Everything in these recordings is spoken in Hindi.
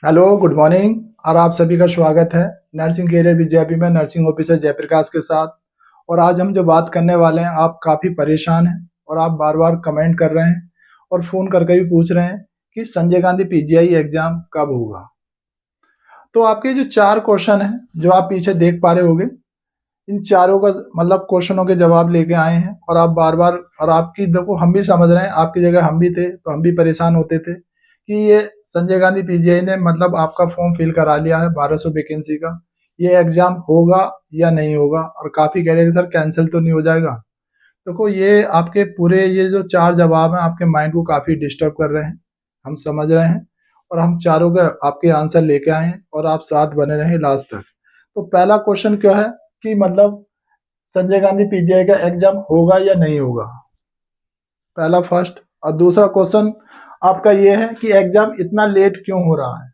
Hello, good morning. और आप सभी का स्वागत है नर्सिंग कैरियर बीजेपी में नर्सिंग ऑफिसर जयप्रकाश के साथ। और आज हम जो बात करने वाले हैं, आप काफ़ी परेशान हैं और आप बार बार कमेंट कर रहे हैं और फ़ोन करके भी पूछ रहे हैं कि संजय गांधी पीजीआई एग्ज़ाम कब होगा। तो आपके जो 4 क्वेश्चन हैं, जो आप पीछे देख पा रहे होंगे, इन चारों का मतलब क्वेश्चनों के जवाब लेके आए हैं। और आप बार-बार और आपकी देखो, हम भी समझ रहे हैं, आपकी जगह हम भी थे तो हम भी परेशान होते थे कि ये संजय गांधी पीजीआई ने मतलब आपका फॉर्म फिल करा लिया है 1200 वैकेंसी का, ये एग्जाम होगा या नहीं होगा। और काफी कह रहे हैं कि सर कैंसिल तो नहीं हो जाएगा। देखो, ये आपके पूरे ये जो 4 जवाब हैं आपके माइंड को काफी डिस्टर्ब कर रहे हैं, हम समझ रहे हैं। और हम चारों का आपके आंसर लेके आए हैं और आप साथ बने रहें लास्ट तक। तो पहला क्वेश्चन क्या है कि मतलब संजय गांधी पीजीआई का एग्जाम होगा या नहीं होगा, पहला फर्स्ट। और दूसरा क्वेश्चन आपका ये है कि एग्जाम इतना लेट क्यों हो रहा है,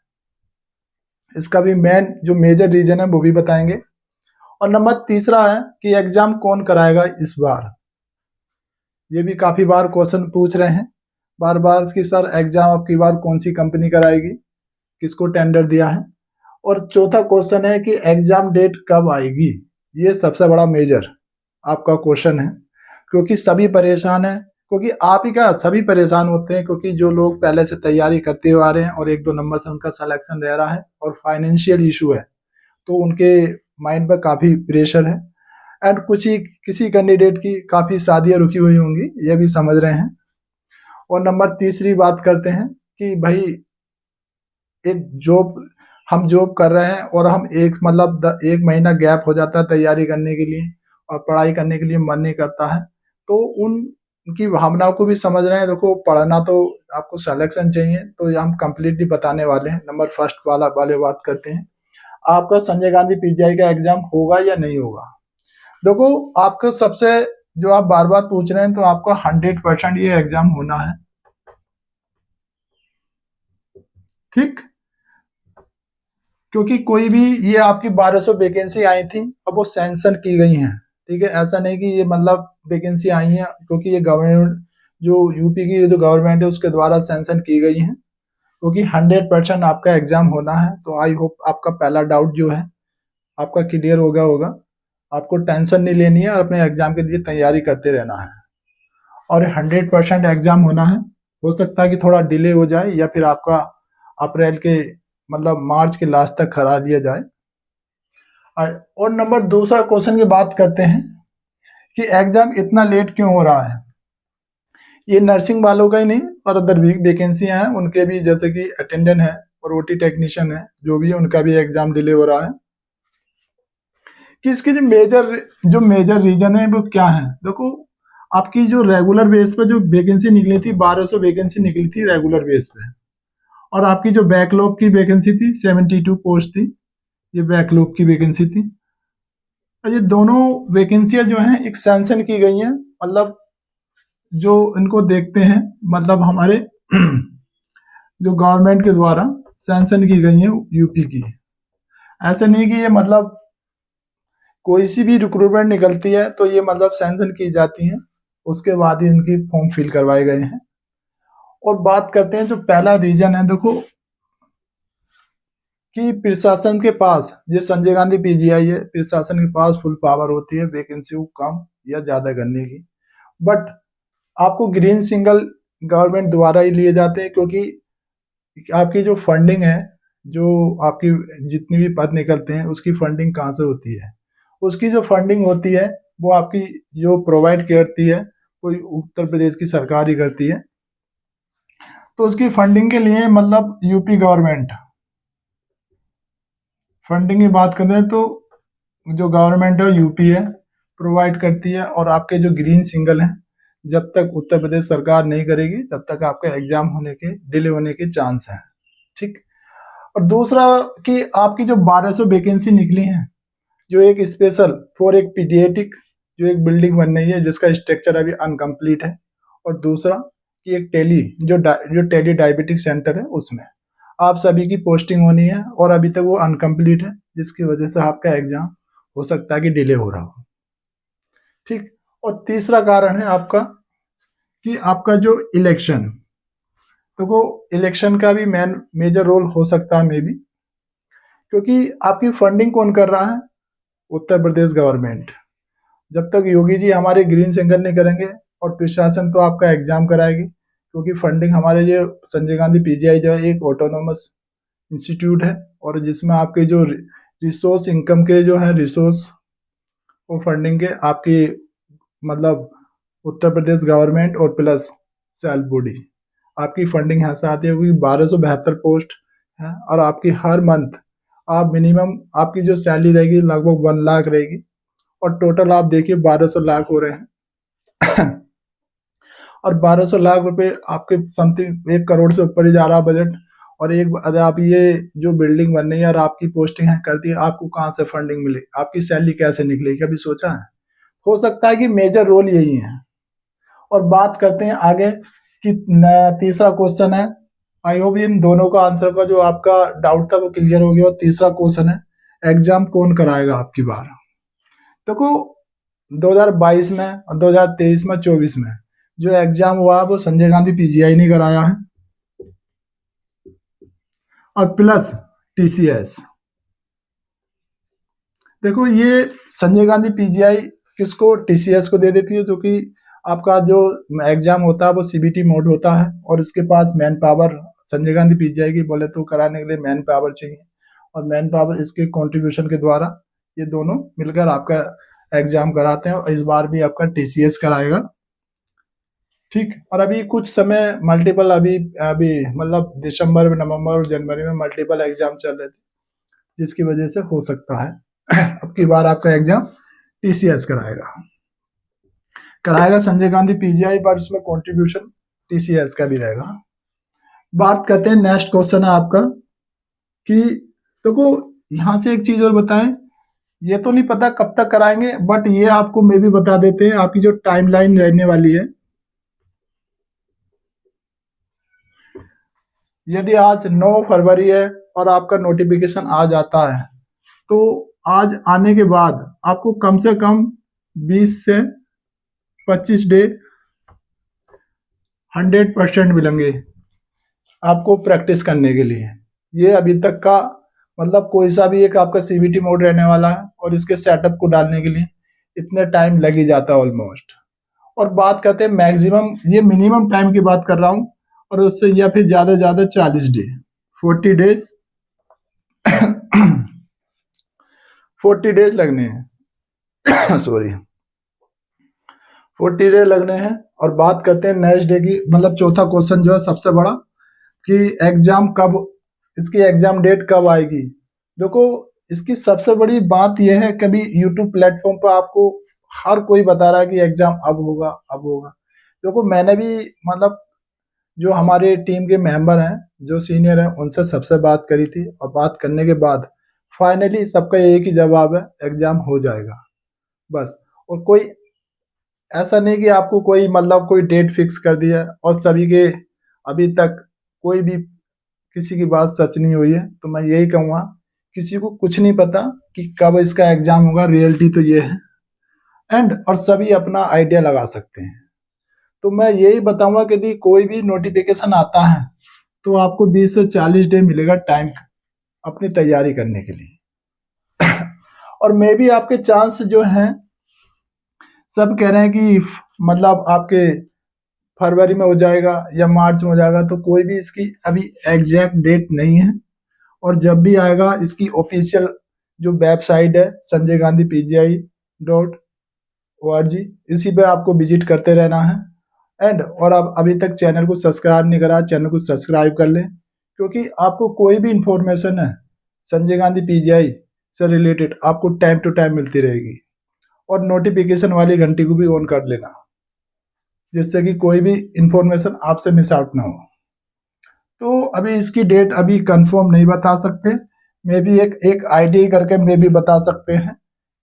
इसका भी मेन जो मेजर रीजन है वो भी बताएंगे। और नंबर तीसरा है कि एग्जाम कौन कराएगा इस बार, ये भी काफी बार क्वेश्चन पूछ रहे हैं बार बार कि सर एग्जाम अब की बार कौन सी कंपनी कराएगी, किसको टेंडर दिया है। और चौथा क्वेश्चन है कि एग्जाम डेट कब आएगी, ये सबसे बड़ा मेजर आपका क्वेश्चन है। क्योंकि सभी परेशान हैं, क्योंकि आप ही क्या सभी परेशान होते हैं, क्योंकि जो लोग पहले से तैयारी करते हुए आ रहे हैं और 1-2 नंबर से उनका सिलेक्शन रह रहा है और फाइनेंशियल इशू है, तो उनके माइंड पर काफ़ी प्रेशर है। एंड कुछ ही किसी कैंडिडेट की काफ़ी शादियां रुकी हुई होंगी, ये भी समझ रहे हैं। और नंबर तीसरी बात करते हैं कि भाई एक जॉब, हम जॉब कर रहे हैं और हम एक मतलब 1 महीना गैप हो जाता है तैयारी करने के लिए और पढ़ाई करने के लिए मन नहीं करता है, तो उनकी भावनाओं को भी समझ रहे हैं। देखो, पढ़ना तो आपको सिलेक्शन चाहिए, तो ये हम कंप्लीटली बताने वाले हैं। नंबर फर्स्ट वाले बात करते हैं, आपका संजय गांधी पीजीआई का एग्जाम होगा या नहीं होगा। देखो, आपको सबसे जो आप बार बार पूछ रहे हैं, तो आपका 100% ये एग्जाम होना है, ठीक। क्योंकि कोई भी ये आपकी 1200 वैकेंसी आई थी, अब वो सैंक्शन की गई हैं, ठीक है। ऐसा नहीं कि ये मतलब वैकेंसी आई है, क्योंकि ये गवर्नमेंट जो यूपी की जो गवर्नमेंट है उसके द्वारा सैंक्शन की गई हैं। क्योंकि 100% आपका एग्जाम होना है, तो आई होप आपका पहला डाउट जो है आपका क्लियर हो गया होगा। आपको टेंशन नहीं लेनी है और अपने एग्जाम के लिए तैयारी करते रहना है। और 100% एग्जाम होना है। हो सकता है कि थोड़ा डिले हो जाए या फिर आपका अप्रैल के मतलब मार्च के लास्ट तक करा लिया जाए। और नंबर दूसरा क्वेश्चन की बात करते हैं कि एग्जाम इतना लेट क्यों हो रहा है। ये नर्सिंग वालों का ही नहीं, और अदर भी वैकेंसियां हैं उनके भी, जैसे कि अटेंडेंट है और ओटी टेक्नीशियन है, जो भी है उनका भी एग्जाम डिले हो रहा है। कि इसके जो मेजर रीजन है वो क्या है। देखो, आपकी जो रेगुलर बेस पे जो वैकेंसी निकली थी, 1200 वैकेंसी निकली थी रेगुलर बेस पे। और आपकी जो बैकलॉग की वैकेंसी थी 72 पोस्ट थी, ये बैकलॉग की वैकेंसी थी। और ये दोनों वैकेंसियां जो हैं एक सैंक्शन की गई हैं, मतलब जो इनको देखते हैं, मतलब हमारे जो गवर्नमेंट के द्वारा सैंक्शन की गई है यूपी की। ऐसे नहीं कि ये मतलब कोई सी भी रिक्रूटमेंट निकलती है तो ये मतलब सैंक्शन की जाती है, उसके बाद ही इनकी फॉर्म फिल करवाए गए हैं। और बात करते हैं जो पहला रीजन है, देखो कि प्रशासन के पास, ये संजय गांधी पीजीआई है, प्रशासन के पास फुल पावर होती है वैकेंसी को कम या ज्यादा करने की। बट आपको ग्रीन सिंगल गवर्नमेंट द्वारा ही लिए जाते हैं, क्योंकि आपकी जो फंडिंग है, जो आपकी जितनी भी पद निकलते हैं उसकी फंडिंग कहाँ से होती है, उसकी जो फंडिंग होती है वो आपकी जो प्रोवाइड करती है कोई उत्तर प्रदेश की सरकार ही करती है। तो उसकी फंडिंग के लिए मतलब यूपी गवर्नमेंट, फंडिंग की बात करें तो जो गवर्नमेंट है यूपी है, प्रोवाइड करती है। और आपके जो ग्रीन सिंगल हैं, जब तक उत्तर प्रदेश सरकार नहीं करेगी तब तक आपका एग्जाम होने के डिले होने के चांस हैं, ठीक। और दूसरा कि आपकी जो 1200 वैकेंसी निकली हैं, जो एक स्पेशल फॉर एक पीडियाट्रिक जो एक बिल्डिंग बन रही है जिसका स्ट्रक्चर अभी अनकम्प्लीट है। और दूसरा कि एक जो टेली डायबिटिक सेंटर है उसमें आप सभी की पोस्टिंग होनी है, और अभी तक वो अनकम्प्लीट है, जिसकी वजह से आपका एग्जाम हो सकता है कि डिले हो रहा हो, ठीक। और तीसरा कारण है आपका कि आपका जो इलेक्शन तो वो इलेक्शन का भी मेजर रोल हो सकता है मे बी, क्योंकि आपकी फंडिंग कौन कर रहा है? उत्तर प्रदेश गवर्नमेंट। जब तक योगी जी हमारे ग्रीन सिग्नल नहीं करेंगे और प्रशासन तो आपका एग्जाम कराएगी, क्योंकि फंडिंग हमारे जो संजय गांधी पीजीआई जो है एक ऑटोनोमस इंस्टीट्यूट है, और जिसमें आपके जो रिसोर्स इनकम के जो है रिसोर्स वो फंडिंग के आपकी मतलब उत्तर प्रदेश गवर्नमेंट और प्लस सेल्फ बॉडी आपकी फंडिंग यहाँ से आती है, क्योंकि 1272 पोस्ट है, और आपकी हर मंथ आप मिनिमम आपकी जो सैलरी रहेगी लगभग 1 लाख रहेगी, और टोटल आप देखिए 1200 लाख हो रहे हैं और 1200 लाख रुपए आपके समथिंग 1 करोड़ से ऊपर ही जा रहा बजट। और एक अगर आप ये जो बिल्डिंग बन रही है और आपकी पोस्टिंग है कर दी, आपको कहाँ से फंडिंग मिले, आपकी सैलरी कैसे निकलेगी, कभी सोचा है? हो सकता है कि मेजर रोल यही है। और बात करते हैं आगे कि तीसरा क्वेश्चन है, आई होप इन दोनों का आंसर का जो आपका डाउट था वो क्लियर हो गया। और तीसरा क्वेश्चन है, एग्जाम कौन कराएगा आपकी बार? देखो 2022 में और 2023 में 24 में जो एग्जाम हुआ वो संजय गांधी पीजीआई ने कराया है, और प्लस टीसीएस। देखो ये संजय गांधी पीजीआई किसको, टीसीएस को दे देती है, जो कि आपका जो एग्जाम होता है वो सीबीटी मोड होता है, और इसके पास man power Sanjay Gandhi PGI की बोले तो कराने के लिए मैन पावर चाहिए, और मैन पावर इसके कंट्रीब्यूशन के द्वारा ये दोनों मिलकर आपका एग्जाम कराते हैं, और इस बार भी आपका टीसीएस कराएगा। ठीक, और अभी कुछ समय मल्टीपल अभी अभी मतलब दिसंबर में, नवंबर और जनवरी में मल्टीपल एग्जाम चल रहे थे, जिसकी वजह से हो सकता है अब की बार आपका एग्जाम टीसीएस कराएगा संजय गांधी पीजीआई, पर उसमें कंट्रीब्यूशन टीसीएस का भी रहेगा। बात करते हैं नेक्स्ट क्वेश्चन है आपका कि देखो यहां से एक चीज और बताएं, ये तो नहीं पता कब तक कराएंगे, बट ये आपको मैं भी बता देते हैं आपकी जो टाइमलाइन रहने वाली है। यदि आज 9 फरवरी है और आपका नोटिफिकेशन आ जाता है, तो आज आने के बाद आपको कम से कम 20 से 25 डे 100% मिलेंगे आपको प्रैक्टिस करने के लिए। ये अभी तक का मतलब कोई सा भी एक आपका सीबीटी मोड रहने वाला है, और इसके सेटअप को डालने के लिए इतने टाइम लग ही जाता है ऑलमोस्ट। और बात करते हैं मैक्सिमम, ये मिनिमम टाइम की बात कर रहा हूँ, और उससे या फिर ज्यादा 40 डे 40 डेज 40 डेज लगने हैं सॉरी 40 डे लगने हैं। और बात करते हैं नेक्स्ट डे की, मतलब चौथा क्वेश्चन जो है सबसे बड़ा, कि एग्जाम कब, इसकी एग्जाम डेट कब आएगी। देखो इसकी सबसे बड़ी बात यह है, कभी यूट्यूब प्लेटफॉर्म पर आपको हर कोई बता रहा है कि एग्जाम अब होगा अब होगा। देखो मैंने भी मतलब जो हमारे टीम के मेंबर हैं जो सीनियर हैं उनसे सबसे बात करी थी, और बात करने के बाद फाइनली सबका एक ही जवाब है, एग्जाम हो जाएगा बस। और कोई ऐसा नहीं कि आपको कोई मतलब कोई डेट फिक्स कर दिया, और सभी के अभी तक कोई भी किसी की बात सच नहीं हुई है। तो मैं यही कहूँगा किसी को कुछ नहीं पता कि कब इसका एग्जाम होगा, रियलिटी तो ये है एंड, और सभी अपना आइडिया लगा सकते हैं। तो मैं यही बताऊंगा कि यदि कोई भी नोटिफिकेशन आता है तो आपको 20 से 40 डे मिलेगा टाइम अपनी तैयारी करने के लिए और मे भी आपके चांस जो हैं, सब कह रहे हैं कि मतलब आपके फरवरी में हो जाएगा या मार्च में हो जाएगा, तो कोई भी इसकी अभी एग्जैक्ट डेट नहीं है। और जब भी आएगा इसकी ऑफिशियल जो वेबसाइट है sanjayGandhiPGI.org, इसी पे आपको विजिट करते रहना है एंड। और आप अभी तक चैनल को सब्सक्राइब नहीं करा, चैनल को सब्सक्राइब कर लें, क्योंकि आपको कोई भी इंफॉर्मेशन है संजय गांधी पीजीआई से रिलेटेड आपको टाइम टू टाइम मिलती रहेगी। और नोटिफिकेशन वाली घंटी को भी ऑन कर लेना, जिससे कि कोई भी इंफॉर्मेशन आपसे मिस आउट ना हो। तो अभी इसकी डेट अभी कंफर्म नहीं बता सकते, मे भी एक आईडी करके मे भी बता सकते हैं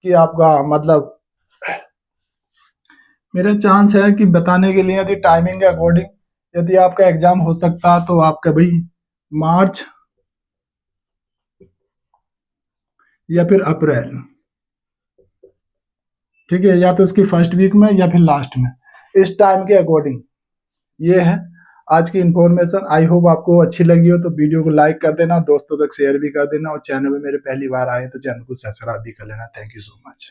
कि आपका मतलब मेरा चांस है कि बताने के लिए, यदि टाइमिंग के अकॉर्डिंग यदि आपका एग्जाम हो सकता तो आपका भाई मार्च या फिर अप्रैल, ठीक है, या तो इसकी फर्स्ट वीक में या फिर लास्ट में, इस टाइम के अकॉर्डिंग ये है। आज की इन्फॉर्मेशन आई होप आपको अच्छी लगी हो, तो वीडियो को लाइक कर देना, दोस्तों तक शेयर भी कर देना, और चैनल में मेरे पहली बार आए तो चैनल को सब्सक्राइब भी कर लेना। Thank you so much.